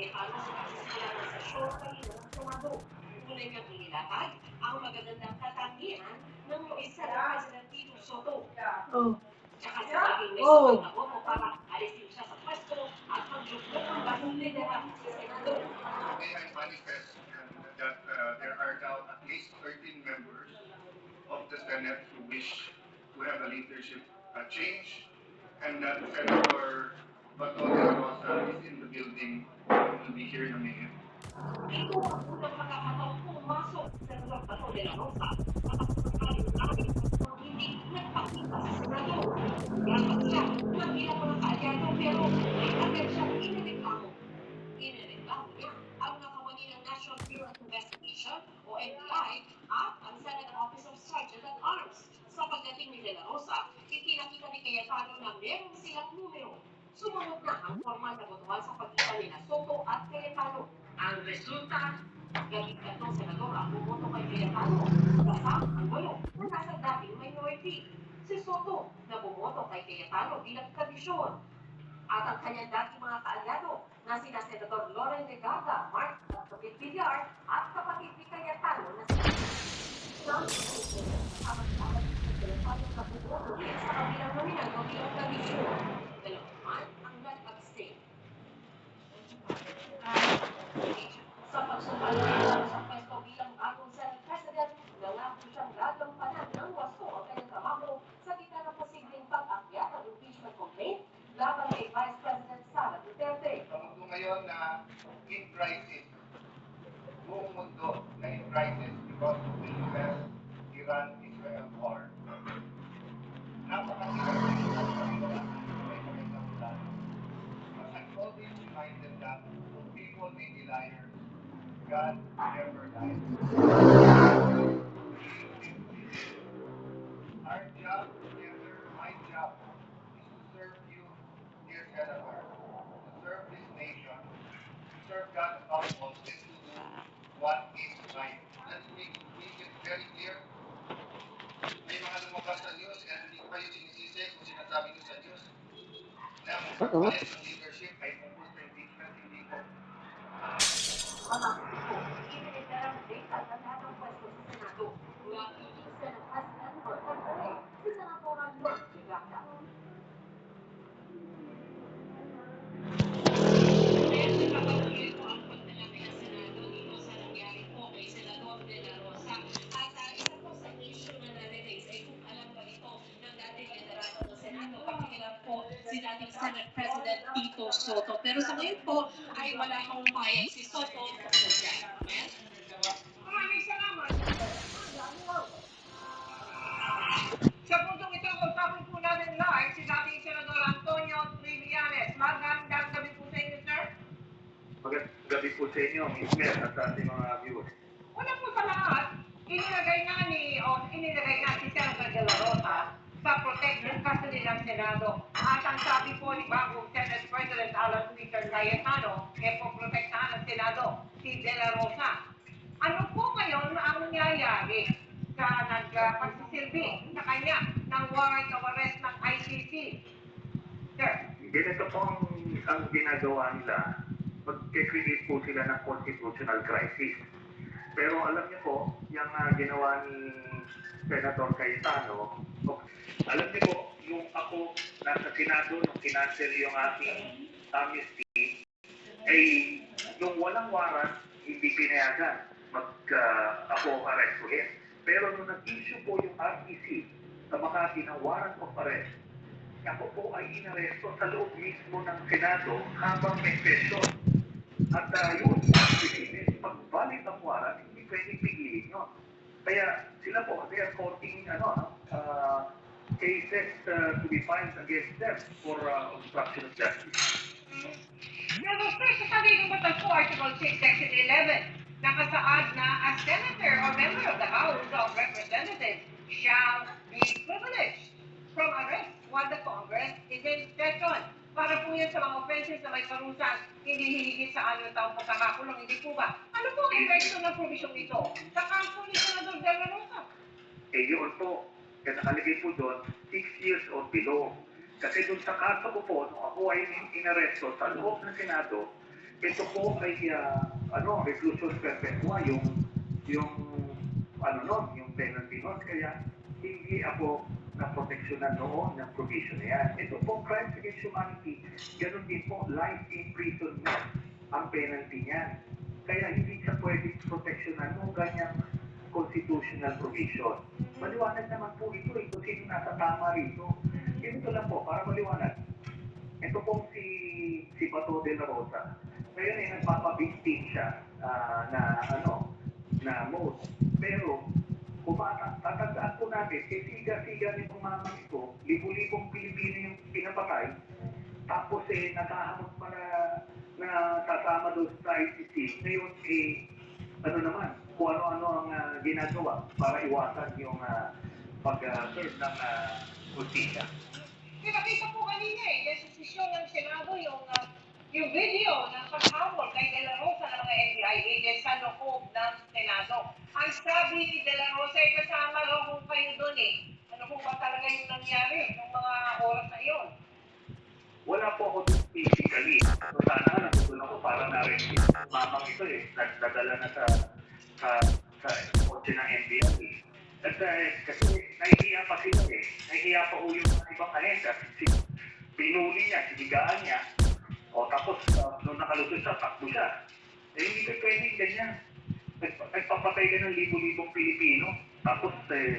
Halos nagsisimula na sa show kanina ng Senado. Tunay niyang inilatag ang magagandang katangian ng Luis President Tito Soto. Oh. Tsaka sinabing may sapat na boto para alisin siya sa pwesto at magjuklok ang bagong lidera sa Senado. May I manifest that there are now at least 13 members of the Senate who wish to have a leadership change, and that Senator Bato de la Rosa is in the building and will be here in a minute. Ito ang unang pagkakataong pumasok sa Senador Bato de la Rosa at hindi nagpakita sa Senado. Yaman siya ng ilang mga kaalyado pero may agad siyang inireklamo. Inireklamo niya ang nakawani ng National Bureau of Investigation o NBI at ang Senate Office of Sergeant at Arms. Sa pagdating ni De La Rosa, ipinakita ni Cayetano na meron silang numero. Sumunod na ang formal na botohan sa pagitan ni Soto at Cayetano. Ang resulta, labing-tatlong senador ang bumoto kay Cayetano, kasama ang 8 na nasa dating minority. Si Soto na bumoto kay Cayetano bilang tradisyon. At ang kanyang dating mga kaalyado na sina Senador Loren Legarda, Mark David Villar at kapatid ni Cayetano na si sa kabilang nominal o bilang tradisyon. Dalawaman ang nag-abstain. Sa pagsumalo sa pwesto bilang bagong Senate President, nangako siyang gagampanan ng wasto ang kanyang trabaho sa gitna ng posibleng pag-akyat ng impeachment complaint laban kay Vice President Sara Duterte. Sa mundo ngayon na in crisis, buong mundo na in crisis because of the US-Iran-Israel war. Napakasirap ng pagkakataon may magandang plano. But I always remind them that people may be liars, God never lies. Our job together, my job, is to serve you, dear Senator, to serve this nation, to serve God above all, and to do what is right. Let's make it very clear. May mga lumabas sa news, and hindi ko kayo sinisisi kung sinasabi nyo sa news na ang pagpalit ng leadership ay tungkol sa impeachment, hindi ko. Inireserang data sa lahat ng pwesto sa Senado. Nagiging Senate President for Temporary si Senator Loren Legarda. Medyo kapatuloy po ang pagtalaki ng Senado dito sa nangyari po kay Senador De La Rosa. At isa po sa issue na nare-raise ay kung alam ba ito ng dating liderato ng Senado, pakinggan po si dating Senate President Tito Soto. Pero sa ngayon po ay wala pang payag si Soto tungkol dyan. Maraming salamat. Sa puntong ito, usapin po natin live si dating Senador Antonio Trillanes. Magandang gabi po sa inyo, sir. Magandang gabi po sa inyo, Ms. Mel, at sa ating mga viewers. Una po sa lahat, inilagay na si Senator De La Rosa sa protective custody ng Senado. At ang sabi po ni bagong Senate President Alan Peter Cayetano, poprotektahan ng Senado si De La Rosa. Ano po ngayon ang nangyayari sa nagpagsisilbi sa kanya ng warrant of arrest ng ICC? Sir. Ganito po ang ginagawa nila. Mag-create po sila ng constitutional crisis. Pero alam niyo po, yung ginawa ni Senator Cayetano, alam niyo po, yung ako nasa Senado, nung kinancel yung aking amnesty, ay yung walang warrant, hindi pinayagan ako arrestuhin. Pero nung nag-issue po yung RTC sa Makati ng warrant of arrest, ako po ay inaresto sa loob mismo ng Senado habang may session. At yun, pag valid ang warrant, hindi pwedeng pigilin yun. Kaya sila po, they are courting cases to be filed against them for obstruction of justice. Pero sir, sa sarili mo po, Article 6, Section 11, nakasaad na a senator or member of the House of Representatives shall be privileged from arrest while the Congress is in session. Para po yan sa mga offenses na may karusan, hindi hihigit sa anong taong pagkakakulong, hindi po ba? Ano po ang epekto ng provision ito sa kaso ni Senador De La Rosa? Eh yun po, kaya nakalagay po doon, 6 years or below. Kasi doon sa kaso ko po, nung ako ay inaresto sa loob ng Senado, ito po ay reclusion perpetua yung yung penalty noon. Kaya hindi ako naproteksyonan noon ng provision na yan. Ito po, crimes against humanity, ganun din po, life imprisonment ang penalty niyan. Kaya hindi siya pwedeng proteksyonan ng ganyang constitutional provision. Maliwanag naman po ito kung sino nasa tama rito. Ito lang po, para maliwanag. Ito po si Bato de la Rosa. Ngayon ay nagpapabigtin siya na mode. Pero, tatandaan po natin, siga-siga nitong mamang ito, libu-libong Pilipino yung pinapatay, tapos nakahamot pa na sasama doon sa ICC. Ngayon, kung ano-ano ang ginagawa para iwasan yung pag-serve ng justisya. Pinakita po kanina yung desisyon ng Senado, yung video ng paghabol kay De La Rosa ng mga NBI agents sa loob ng Senado. Ang sabi ni De La Rosa ay kasama raw kung kayo doon Ano po ba talaga yung nangyari ng mga oras na iyon? Wala po ako doon physically. So sana nga nandun ako para na-arrange. Mamang ito nagdadala na sa kotse ng NBI. At kasi nahihiya pa sila Nahihiya pa yung ibang ahensya. Pinuli niya, sinigaan niya. O tapos, nung nakalusot siya, takbo siya. Hindi ka pwedeng ganyan. Nagpapatay ka ng libo-libong Pilipino. Tapos,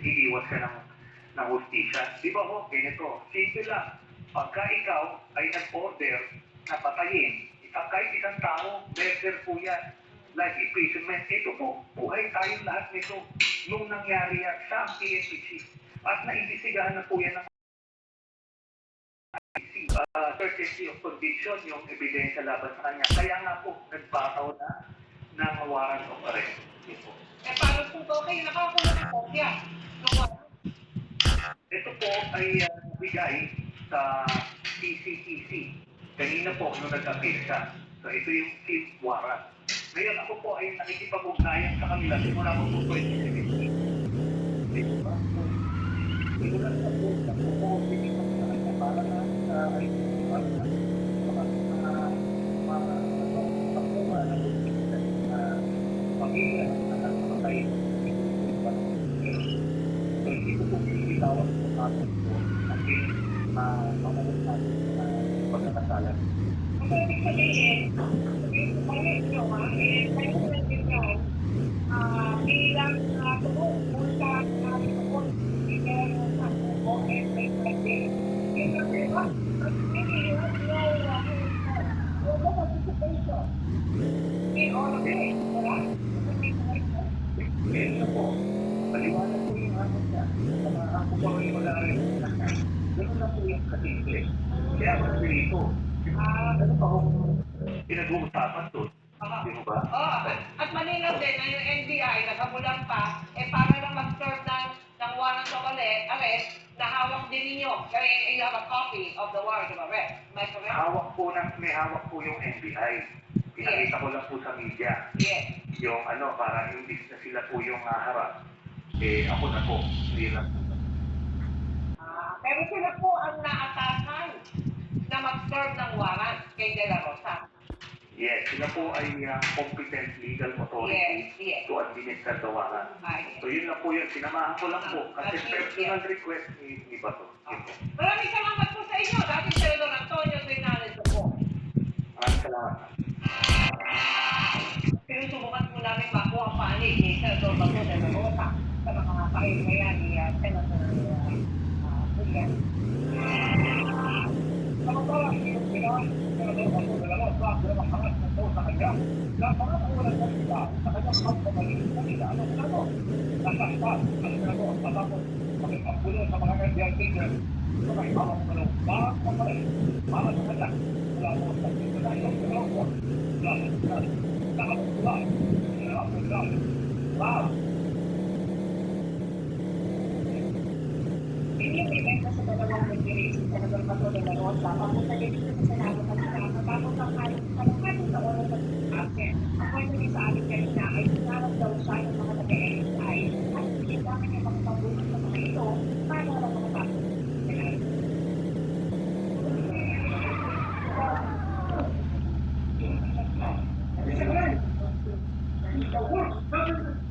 iiwas ka ng hustisya. Di ba ho? Ganito. Simple lang. Pagka ikaw ay nag-order na patayin, kahit isang tao, murder po yan. Life imprisonment. Ito po, buhay tayong lahat nito. Nung nangyari yan sa PNPC. At naimbisigahan na po yan ng certainty of conviction, yung ebidensya laban sa kanya. Kaya nga po, nagbataw na ng warrant of arrest. Paano po ito kayo nakakuha ng kopya? Ito po ay bigay sa PCTC. Kanina po, nung nag-appeal siya. So ito yung sealed warrant. Ngayon ako po ay nakikipag-ugnayan sa kanila simula po 2017. Ito ba? Ito lang sa po, na po pinipag sa kanya para na sa ICC-1 na makakuha na pamilya na nagpapatay. So ito po pinitawag po natin po kasi mamalit natin sa pagkakasalan. Ang ibig sabihin ko bilang tumuhol sa tumuhol sa OFAC. Yun ang diba? Hindi no participation in all of it. Wala? Ngayon na po, paliwanag po yung ano niya. Ako po rin wala rin. Ganun na po yung kasimple. Kaya kasi rito, ano pa kung pinag-uusapan doon? Di mo ba? At malinaw din na yung NBI nakabulang pa, para lang mag-serve ng warrant of arrest na hawak din ninyo. Kaya you have a copy of the warrant of arrest. May correct? May hawak po yung NBI. Pinakita ko lang po sa media. Yes. Yung parang yung na sila po yung harap. Ako na po. Hindi lang. Pero sila po ang naatasan na mag-serve ng warrant kay De La Rosa. Yes, sila po ay competent legal authority Yes. to administer the warrant. Yes. So yun lang po yun. Sinamahan ko lang po. Kasi personal request ni Bato. Maraming salamat po sa inyo. Dating Senador Antonio Trinales po. Maraming salamat. Sinusubukan po namin makuha ang panig ni Senador Bato de la Rosa sa mga kahimayan ni Senator Julian. Samantala, yung Senador Bato de la Rosa pero makakas na po sa kanya na pangatawalan ng sila sa kanyang pagpapalitin sa nila ng Senador. Nasastas ang Senador matapos makipagpulo sa mga NBI agents sa may hawak na ng back na pa rin para sa kanya. Wala mo sa Senador yung Senador. Ini yung evento sa dalawang nag-release sa Senador Bato de la Rosa. Papunta din sa Senado kanina, matapos ang kalungkatong sa oras ng akin. Ang kwento niya sa akin kanina ay sinarap daw siya ng mga taga-NSI at pinilaman niya magpabunod sa mga ito para lang makatapos sa Senado. government. And the worst government.